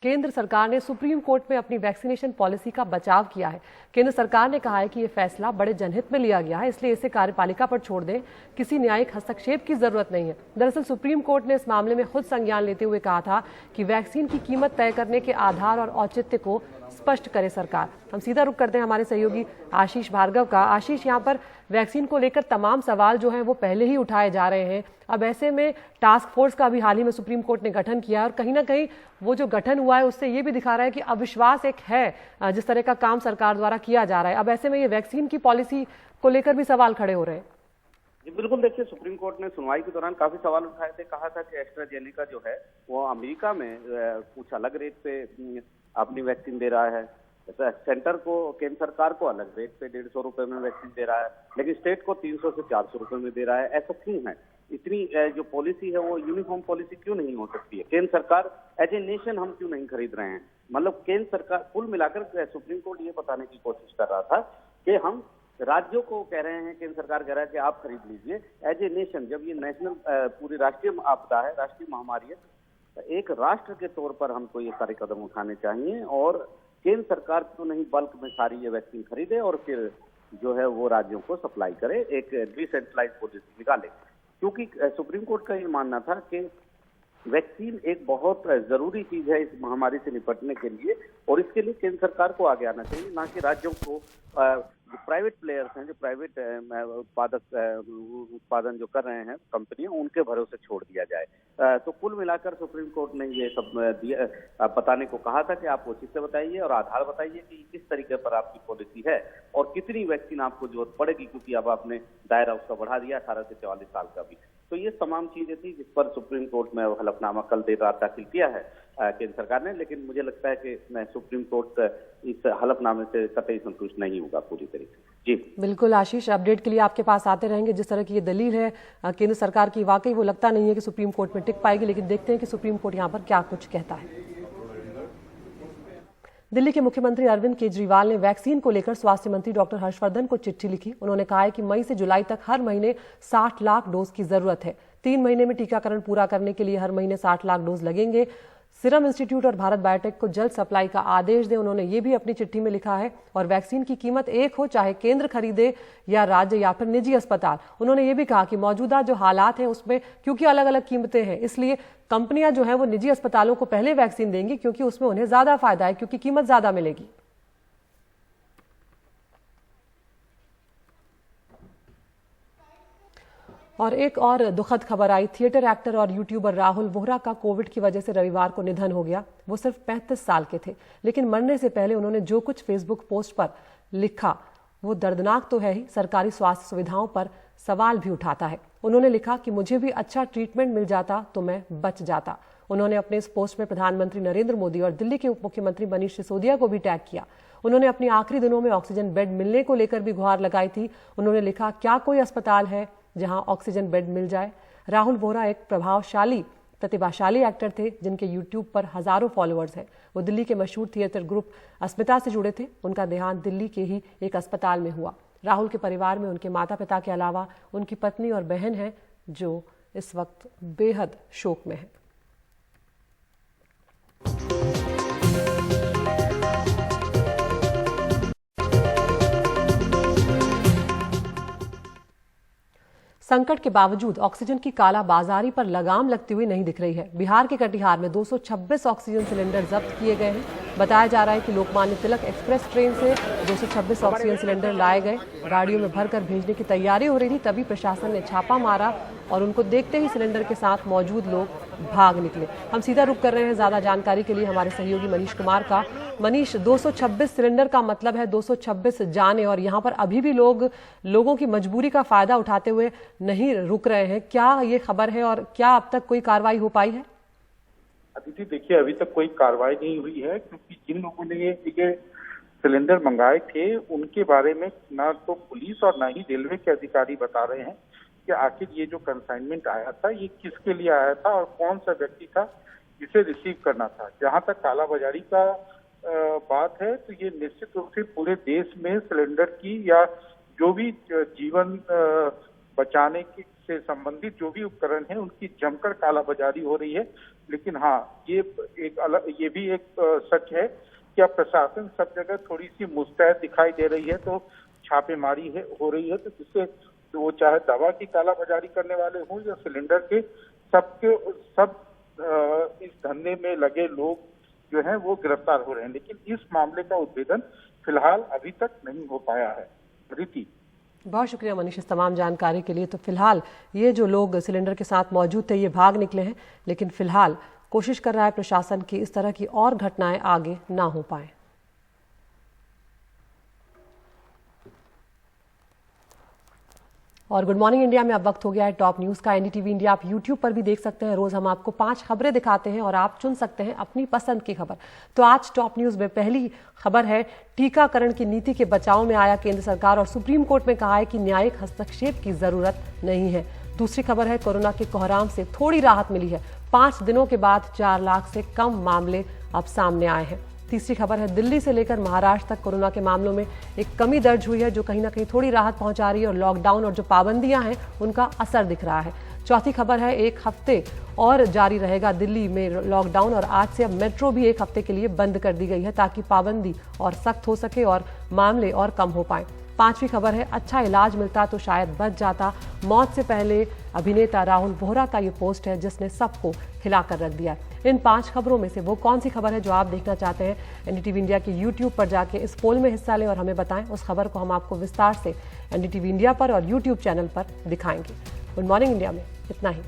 केंद्र सरकार ने सुप्रीम कोर्ट में अपनी वैक्सीनेशन पॉलिसी का बचाव किया है। केंद्र सरकार ने कहा है कि यह फैसला बड़े जनहित में लिया गया है, इसलिए इसे कार्यपालिका पर छोड़ दें, किसी न्यायिक हस्तक्षेप की जरूरत नहीं है। दरअसल सुप्रीम कोर्ट ने इस मामले में खुद संज्ञान लेते हुए कहा था कि वैक्सीन की कीमत तय करने के आधार और औचित्य को स्पष्ट करे सरकार। हम सीधा रुख करते हैं हमारे सहयोगी आशीष भार्गव का। आशीष, यहाँ पर वैक्सीन को लेकर तमाम सवाल जो हैं वो पहले ही उठाए जा रहे हैं। अब ऐसे में टास्क फोर्स का भी हाल ही में सुप्रीम कोर्ट ने गठन किया और कहीं ना कहीं वो जो गठन हुआ है उससे ये भी दिखा रहा है कि अविश्वास एक है जिस तरह का काम सरकार द्वारा किया जा रहा है। अब ऐसे में ये वैक्सीन की पॉलिसी को लेकर भी सवाल खड़े हो रहे हैं। जी बिल्कुल, देखिए सुप्रीम कोर्ट ने सुनवाई के दौरान काफी सवाल उठाए थे। कहा था कि एस्ट्राजेनेका जो है वो अमेरिका में कुछ अलग रेट पे अपनी वैक्सीन दे रहा है, सेंटर को, केंद्र सरकार को अलग रेट पे 150 रुपए में वैक्सीन दे रहा है, लेकिन स्टेट को 300 से 400 रुपए में दे रहा है। ऐसा क्यों है? इतनी जो पॉलिसी है वो यूनिफॉर्म पॉलिसी क्यों नहीं हो सकती है? केंद्र सरकार एज ए नेशन हम क्यों नहीं खरीद रहे हैं? मतलब केंद्र सरकार कुल मिलाकर सुप्रीम कोर्ट ये बताने की कोशिश कर रहा था कि हम राज्यों को कह रहे हैं, केंद्र सरकार कह रहा है कि आप खरीद लीजिए एज ए नेशन। जब ये नेशनल पूरी राष्ट्रीय आपदा है, राष्ट्रीय महामारी है, एक राष्ट्र के तौर पर हमको ये सारे कदम उठाने चाहिए और केंद्र सरकार क्यों नहीं बल्क में सारी ये वैक्सीन खरीदे और फिर जो है वो राज्यों को सप्लाई करे, एक डिसेंट्रलाइज पॉलिसी निकाले। क्योंकि सुप्रीम कोर्ट का ये मानना था कि वैक्सीन एक बहुत जरूरी चीज है इस महामारी से निपटने के लिए और इसके लिए केंद्र सरकार को आगे आना चाहिए, ना कि राज्यों को। जो प्राइवेट प्लेयर्स हैं, जो प्राइवेट उत्पादन जो कर रहे हैं कंपनियां, उनके भरोसे छोड़ दिया जाए। तो कुल मिलाकर सुप्रीम कोर्ट ने ये सब बताने को कहा था कि आप उचित से बताइए और आधार बताइए कि किस तरीके पर आपकी पॉलिसी है और कितनी वैक्सीन आपको जरूरत पड़ेगी, क्योंकि अब आपने दायरा उसका बढ़ा दिया 18 से 44 साल का भी। तो ये तमाम चीजें थी जिस पर सुप्रीम कोर्ट में हलफनामा कल देर रात दाखिल किया है केंद्र सरकार ने, लेकिन मुझे लगता है कि सुप्रीम कोर्ट इस हलफनामे से कतई संतुष्ट नहीं होगा पूरी तरीके से। जी बिल्कुल आशीष, अपडेट के लिए आपके पास आते रहेंगे। जिस तरह की ये दलील है केंद्र सरकार की, वाकई वो लगता नहीं है कि सुप्रीम कोर्ट में टिक पाएगी, लेकिन देखते हैं कि सुप्रीम कोर्ट यहाँ पर क्या कुछ कहता है। दिल्ली के मुख्यमंत्री अरविंद केजरीवाल ने वैक्सीन को लेकर स्वास्थ्य मंत्री डॉक्टर हर्षवर्धन को चिट्ठी लिखी। उन्होंने कहा है कि मई से जुलाई तक हर महीने 60 लाख डोज की जरूरत है। 3 महीने में टीकाकरण पूरा करने के लिए हर महीने 60 लाख डोज लगेंगे। सीरम इंस्टीट्यूट और भारत बायोटेक को जल्द सप्लाई का आदेश दें, उन्होंने ये भी अपनी चिट्ठी में लिखा है। और वैक्सीन की कीमत एक हो, चाहे केंद्र खरीदे या राज्य या फिर निजी अस्पताल। उन्होंने ये भी कहा कि मौजूदा जो हालात हैं उसमें क्योंकि अलग अलग कीमतें हैं, इसलिए कंपनियां जो हैं वो निजी अस्पतालों को पहले वैक्सीन देंगी, क्योंकि उसमें उन्हें ज्यादा फायदा है, क्योंकि कीमत ज्यादा मिलेगी। और एक और दुखद खबर आई। थिएटर एक्टर और यूट्यूबर राहुल वोहरा का कोविड की वजह से रविवार को निधन हो गया। वो सिर्फ 35 साल के थे, लेकिन मरने से पहले उन्होंने जो कुछ फेसबुक पोस्ट पर लिखा वो दर्दनाक तो है ही, सरकारी स्वास्थ्य सुविधाओं पर सवाल भी उठाता है। उन्होंने लिखा कि मुझे भी अच्छा ट्रीटमेंट मिल जाता तो मैं बच जाता। उन्होंने अपने इस पोस्ट में प्रधानमंत्री नरेंद्र मोदी और दिल्ली के उप मुख्यमंत्री मनीष सिसोदिया को भी टैग किया। उन्होंने अपने आखिरी दिनों में ऑक्सीजन बेड मिलने को लेकर भी गुहार लगाई थी। उन्होंने लिखा, क्या कोई अस्पताल है जहां ऑक्सीजन बेड मिल जाए? राहुल वोहरा एक प्रभावशाली, प्रतिभाशाली एक्टर थे जिनके यूट्यूब पर हजारों फॉलोअर्स हैं। वो दिल्ली के मशहूर थिएटर ग्रुप अस्मिता से जुड़े थे। उनका देहांत दिल्ली के ही एक अस्पताल में हुआ। राहुल के परिवार में उनके माता पिता के अलावा उनकी पत्नी और बहन है, जो इस वक्त बेहद शोक में है। संकट के बावजूद ऑक्सीजन की कालाबाजारी पर लगाम लगती हुई नहीं दिख रही है। बिहार के कटिहार में 226 ऑक्सीजन सिलेंडर जब्त किए गए हैं। बताया जा रहा है कि लोकमान्य तिलक एक्सप्रेस ट्रेन से 226 ऑक्सीजन सिलेंडर लाए गए। गाड़ियों में भरकर भेजने की तैयारी हो रही थी, तभी प्रशासन ने छापा मारा और उनको देखते ही सिलेंडर के साथ मौजूद लोग भाग निकले। हम सीधा रुख कर रहे हैं ज्यादा जानकारी के लिए हमारे सहयोगी मनीष कुमार का। मनीष, 226 सिलेंडर का मतलब है 226 जाने, और यहाँ पर अभी भी लोगों की मजबूरी का फायदा उठाते हुए नहीं रुक रहे हैं। क्या ये खबर है और क्या अब तक कोई कार्रवाई हो पाई है? अदिति, देखिए अभी तक कोई कार्रवाई नहीं हुई है, क्योंकि जिन लोगों ने ये सिलेंडर मंगाए थे उनके बारे में ना तो पुलिस और ना ही रेलवे के अधिकारी बता रहे हैं कि आखिर ये जो कंसाइनमेंट आया था ये किसके लिए आया था और कौन सा व्यक्ति था जिसे रिसीव करना था। जहां तक कालाबाजारी का बात है तो ये निश्चित रूप से पूरे देश में सिलेंडर की या जो भी जीवन बचाने की से संबंधित जो भी उपकरण है उनकी जमकर कालाबाजारी हो रही है। लेकिन हाँ, ये भी एक सच है कि अब प्रशासन सब जगह थोड़ी सी मुस्तैद दिखाई दे रही है, तो छापेमारी हो रही है, तो जिससे तो वो चाहे दवा की कालाबाजारी करने वाले हों या सिलेंडर के, सब इस धंधे में लगे लोग जो हैं वो गिरफ्तार हो रहे हैं। लेकिन इस मामले का उद्भेदन फिलहाल अभी तक नहीं हो पाया है। रीति, बहुत शुक्रिया मनीष इस तमाम जानकारी के लिए। तो फिलहाल ये जो लोग सिलेंडर के साथ मौजूद थे ये भाग निकले हैं, लेकिन फिलहाल कोशिश कर रहा है प्रशासन की इस तरह की और घटनाएं आगे ना हो पाए। और गुड मॉर्निंग इंडिया में अब वक्त हो गया है टॉप न्यूज का। एनडीटीवी इंडिया आप यूट्यूब पर भी देख सकते हैं। रोज हम आपको 5 खबरें दिखाते हैं और आप चुन सकते हैं अपनी पसंद की खबर। तो आज टॉप न्यूज में पहली खबर है, टीकाकरण की नीति के बचाव में आया केंद्र सरकार और सुप्रीम कोर्ट में कहा है कि न्यायिक हस्तक्षेप की जरूरत नहीं है। दूसरी खबर है, कोरोना के कोहराम से थोड़ी राहत मिली है। 5 दिनों के बाद 4 लाख से कम मामले अब सामने आए हैं। तीसरी खबर है, दिल्ली से लेकर महाराष्ट्र तक कोरोना के मामलों में एक कमी दर्ज हुई है, जो कहीं ना कहीं थोड़ी राहत पहुंचा रही है और लॉकडाउन और जो पाबंदियां हैं उनका असर दिख रहा है। चौथी खबर है, 1 हफ्ते और जारी रहेगा दिल्ली में लॉकडाउन और आज से अब मेट्रो भी 1 हफ्ते के लिए बंद कर दी गई है ताकि पाबंदी और सख्त हो सके और मामले और कम हो पाए। पांचवी खबर है, अच्छा इलाज मिलता तो शायद बच जाता। मौत से पहले अभिनेता राहुल बोहरा का ये पोस्ट है जिसने सबको हिलाकर रख दिया। इन 5 खबरों में से वो कौन सी खबर है जो आप देखना चाहते हैं? एनडीटीवी इंडिया के यूट्यूब पर जाके इस पोल में हिस्सा लें और हमें बताएं। उस खबर को हम आपको विस्तार से एनडीटीवी इंडिया पर और यूट्यूब चैनल पर दिखाएंगे। गुड मॉर्निंग इंडिया में इतना ही।